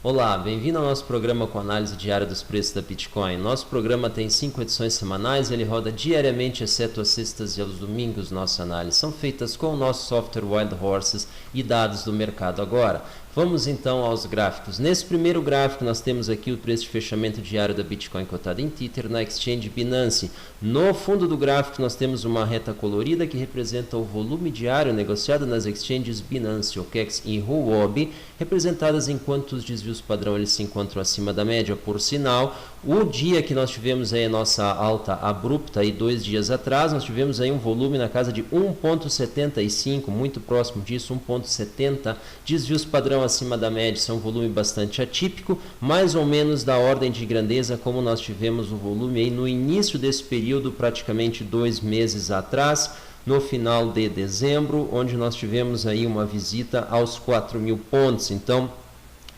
Olá, bem-vindo ao nosso programa com análise diária dos preços da Bitcoin. Nosso programa tem 5 edições semanais, ele roda diariamente, exceto às sextas e aos domingos. Nossas análises são feitas com o nosso software Wild Horses e dados do mercado agora. Vamos então aos gráficos. Nesse primeiro gráfico nós temos aqui o preço de fechamento diário da Bitcoin cotada em Tether na Exchange Binance. No fundo do gráfico nós temos uma reta colorida que representa o volume diário negociado nas exchanges Binance, OKEx e Huobi, representadas enquanto os desvios padrão eles se encontram acima da média. Por sinal, o dia que nós tivemos aí a nossa alta abrupta, aí 2 dias atrás, nós tivemos aí um volume na casa de 1,75, muito próximo disso, 1,70, desvios padrão acima da média. Isso é um volume bastante atípico, mais ou menos da ordem de grandeza como nós tivemos o volume aí no início desse período, praticamente 2 meses atrás, no final de dezembro, onde nós tivemos aí uma visita aos 4.000 pontos. Então,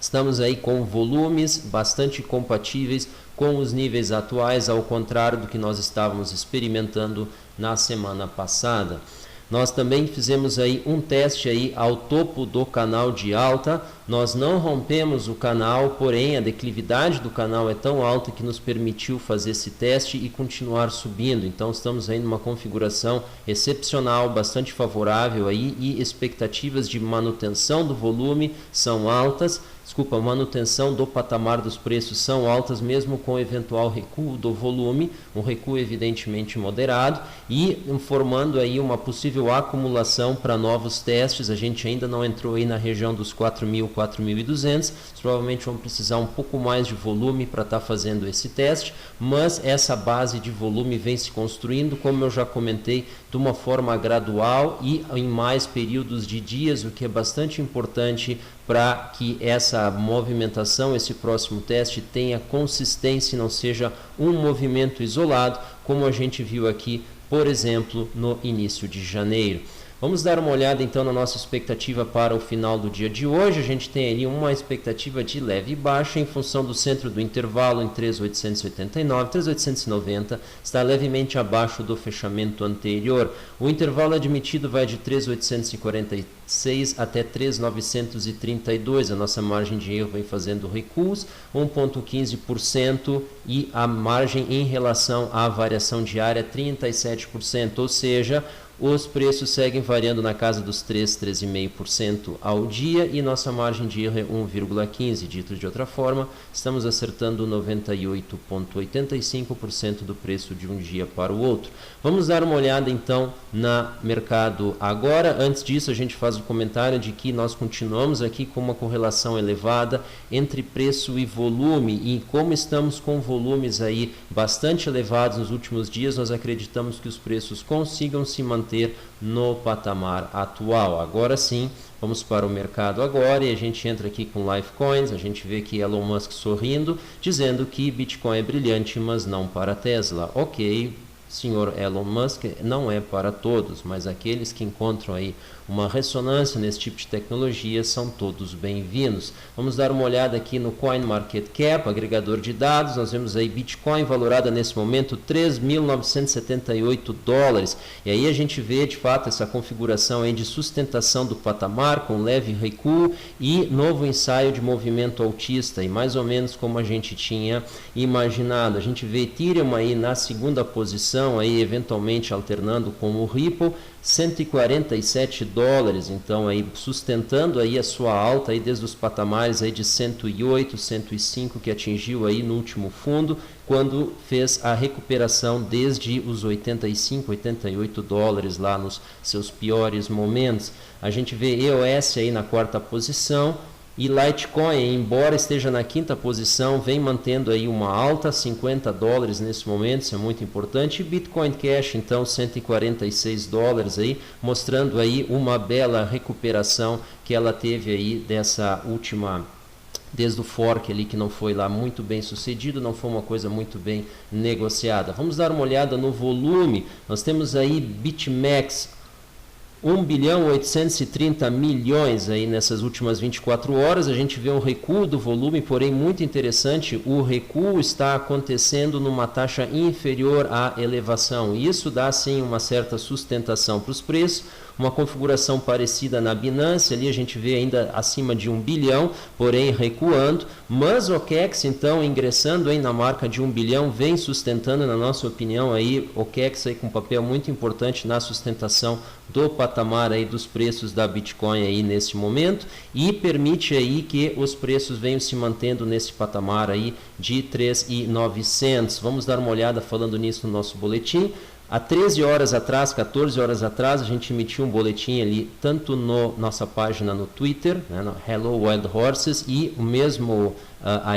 estamos aí com volumes bastante compatíveis com os níveis atuais, ao contrário do que nós estávamos experimentando na semana passada. Nós também fizemos aí um teste aí ao topo do canal de alta. Nós não rompemos o canal, porém a declividade do canal é tão alta que nos permitiu fazer esse teste e continuar subindo. Então estamos aí numa configuração excepcional, bastante favorável aí, e expectativas de manutenção do volume são altas. Manutenção do patamar dos preços são altas, mesmo com eventual recuo do volume, um recuo evidentemente moderado, e formando aí uma possível acumulação para novos testes. A gente ainda não entrou aí na região dos 4.000, 4.200, provavelmente vamos precisar um pouco mais de volume para estar fazendo esse teste, mas essa base de volume vem se construindo, como eu já comentei, de uma forma gradual e em mais períodos de dias, o que é bastante importante para que essa movimentação, esse próximo teste, tenha consistência e não seja um movimento isolado, como a gente viu aqui, por exemplo, no início de janeiro. Vamos dar uma olhada então na nossa expectativa para o final do dia de hoje. A gente tem ali uma expectativa de leve baixa em função do centro do intervalo em 3.889, 3.890, está levemente abaixo do fechamento anterior. O intervalo admitido vai de 3.846 até 3.932. A nossa margem de erro vem fazendo recuos, 1,15%, e a margem em relação à variação diária 37%, ou seja, os preços seguem variando na casa dos 3,5% ao dia e nossa margem de erro é 1,15%. Dito de outra forma, estamos acertando 98,85% do preço de um dia para o outro. Vamos dar uma olhada então na mercado agora. Antes disso, a gente faz o comentário de que nós continuamos aqui com uma correlação elevada entre preço e volume, e como estamos com volumes aí bastante elevados nos últimos dias, nós acreditamos que os preços consigam se manter no patamar atual. Agora sim, vamos para o mercado agora e a gente entra aqui com Lifecoins. A gente vê aqui Elon Musk sorrindo, dizendo que Bitcoin é brilhante, mas não para Tesla. Ok, senhor Elon Musk, não é para todos, mas aqueles que encontram aí uma ressonância nesse tipo de tecnologia são todos bem-vindos. Vamos dar uma olhada aqui no CoinMarketCap, agregador de dados. Nós vemos aí Bitcoin valorada nesse momento $3.978. E aí a gente vê de fato essa configuração aí de sustentação do patamar com leve recuo e novo ensaio de movimento altista, e mais ou menos como a gente tinha imaginado. A gente vê Ethereum aí na segunda posição, aí eventualmente alternando com o Ripple, $147, então aí sustentando aí a sua alta aí desde os patamares aí de 108, 105 que atingiu aí no último fundo, quando fez a recuperação desde os 85, 88 dólares lá nos seus piores momentos. A gente vê EOS aí na quarta posição. E Litecoin, embora esteja na quinta posição, vem mantendo aí uma alta, $50 nesse momento, isso é muito importante. E Bitcoin Cash, então, $146 aí, mostrando aí uma bela recuperação que ela teve aí dessa última, desde o fork ali, que não foi lá muito bem sucedido, não foi uma coisa muito bem negociada. Vamos dar uma olhada no volume. Nós temos aí BitMEX, 1.830 bilhões aí nessas últimas 24 horas. A gente vê um recuo do volume, porém muito interessante, o recuo está acontecendo numa taxa inferior à elevação. Isso dá sim uma certa sustentação para os preços. uma configuração parecida na Binance, ali a gente vê ainda acima de 1 bilhão, porém recuando, mas o OKEX então ingressando aí na marca de 1 bilhão, vem sustentando, na nossa opinião, aí, o OKEX aí com um papel muito importante na sustentação do patamar aí dos preços da Bitcoin aí nesse momento, e permite aí que os preços venham se mantendo nesse patamar aí de 3.900. Vamos dar uma olhada falando nisso no nosso boletim. Há 13 horas atrás, 14 horas atrás, a gente emitiu um boletim ali, tanto na nossa página no Twitter, né, no Hello Wild Horses, e o mesmo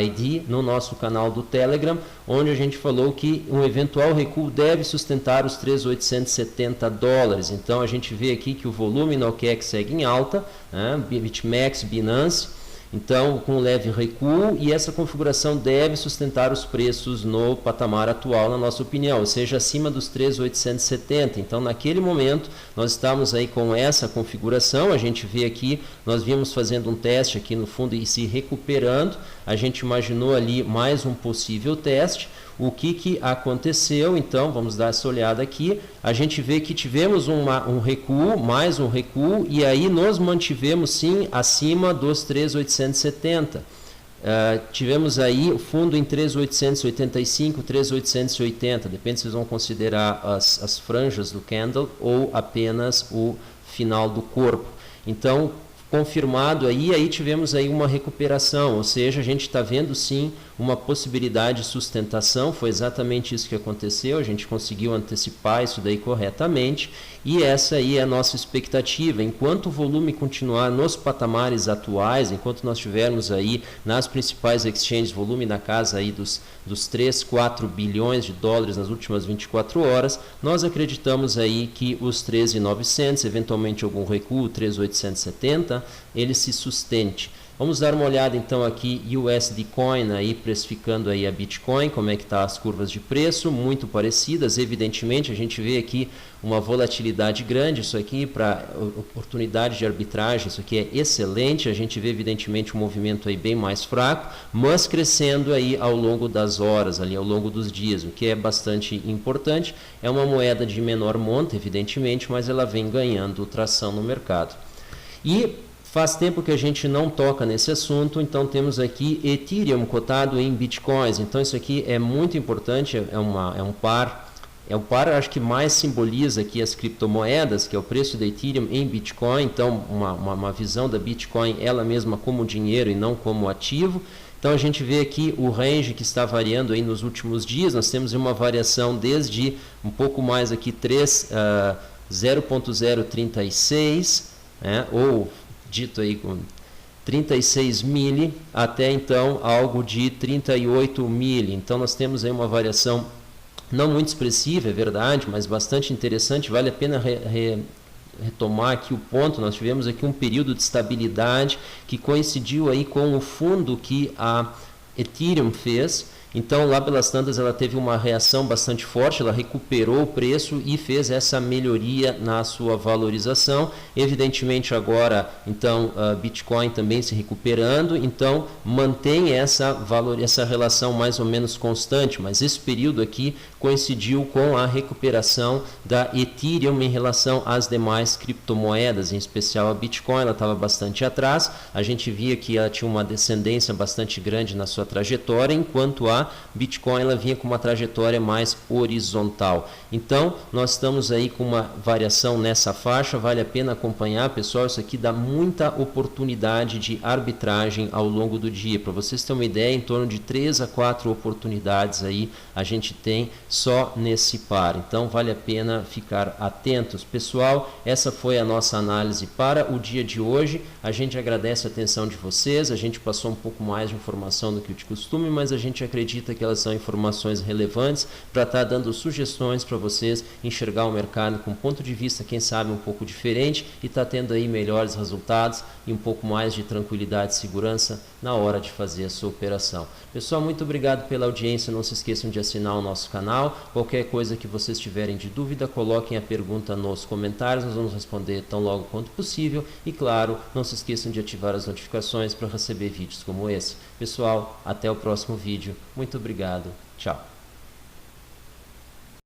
ID no nosso canal do Telegram, onde a gente falou que um eventual recuo deve sustentar os 3.870 dólares. Então a gente vê aqui que o volume no OKEX segue em alta, né, BitMEX, Binance, então com um leve recuo, e essa configuração deve sustentar os preços no patamar atual, na nossa opinião, ou seja, acima dos 3.870. Então naquele momento nós estamos aí com essa configuração, a gente vê aqui, nós vimos fazendo um teste aqui no fundo e se recuperando, a gente imaginou ali mais um possível teste. O que aconteceu? Então, vamos dar essa olhada aqui. A gente vê que tivemos um recuo, mais um recuo, e aí nos mantivemos sim acima dos 3.870. Tivemos aí o fundo em 3.885, 3.880, depende se vocês vão considerar as franjas do candle ou apenas o final do corpo. Então, confirmado aí tivemos aí uma recuperação, ou seja, a gente está vendo sim uma possibilidade de sustentação, foi exatamente isso que aconteceu, a gente conseguiu antecipar isso daí corretamente, e essa aí é a nossa expectativa. Enquanto o volume continuar nos patamares atuais, enquanto nós tivermos aí nas principais exchanges volume na casa aí dos 3, 4 bilhões de dólares nas últimas 24 horas, nós acreditamos aí que os 13.900, eventualmente algum recuo, 3.870, ele se sustente. Vamos dar uma olhada então aqui USD Coin aí precificando aí a Bitcoin, como é que está as curvas de preço, muito parecidas, evidentemente a gente vê aqui uma volatilidade grande, isso aqui para oportunidade de arbitragem, isso aqui é excelente, a gente vê evidentemente um movimento aí bem mais fraco, mas crescendo aí ao longo das horas, ali ao longo dos dias, o que é bastante importante. É uma moeda de menor monta, evidentemente, mas ela vem ganhando tração no mercado. E faz tempo que a gente não toca nesse assunto, então temos aqui Ethereum cotado em Bitcoins. Então isso aqui é muito importante, é um par, acho que mais simboliza aqui as criptomoedas, que é o preço da Ethereum em Bitcoin. Então uma visão da Bitcoin ela mesma como dinheiro e não como ativo. Então a gente vê aqui o range que está variando aí nos últimos dias, nós temos uma variação desde um pouco mais aqui 0.036, ou dito aí com 36 mili, até então algo de 38 mili. Então nós temos aí uma variação não muito expressiva, é verdade, mas bastante interessante. Vale a pena retomar aqui o ponto. Nós tivemos aqui um período de estabilidade que coincidiu aí com o fundo que a Ethereum fez. Então, lá pelas tantas, ela teve uma reação bastante forte, ela recuperou o preço e fez essa melhoria na sua valorização. Evidentemente, agora, então, Bitcoin também se recuperando, então, mantém essa relação mais ou menos constante, mas esse período aqui coincidiu com a recuperação da Ethereum em relação às demais criptomoedas, em especial a Bitcoin. Ela estava bastante atrás, a gente via que ela tinha uma descendência bastante grande na sua trajetória, enquanto a Bitcoin ela vinha com uma trajetória mais horizontal. Então, nós estamos aí com uma variação nessa faixa, vale a pena acompanhar, pessoal. Isso aqui dá muita oportunidade de arbitragem ao longo do dia. Para vocês terem uma ideia, em torno de 3 a 4 oportunidades aí a gente tem só nesse par. Então, vale a pena ficar atentos. Pessoal, essa foi a nossa análise para o dia de hoje. A gente agradece a atenção de vocês, a gente passou um pouco mais de informação do que de costume, mas a gente acredita que elas são informações relevantes para estar dando sugestões para vocês enxergar o mercado com um ponto de vista, quem sabe, um pouco diferente, e estar tendo aí melhores resultados e um pouco mais de tranquilidade e segurança na hora de fazer a sua operação. Pessoal, muito obrigado pela audiência. Não se esqueçam de assinar o nosso canal. Qualquer coisa que vocês tiverem de dúvida, coloquem a pergunta nos comentários, nós vamos responder tão logo quanto possível. E claro, não se esqueçam de ativar as notificações para receber vídeos como esse. Pessoal, até o próximo vídeo. Muito obrigado. Tchau.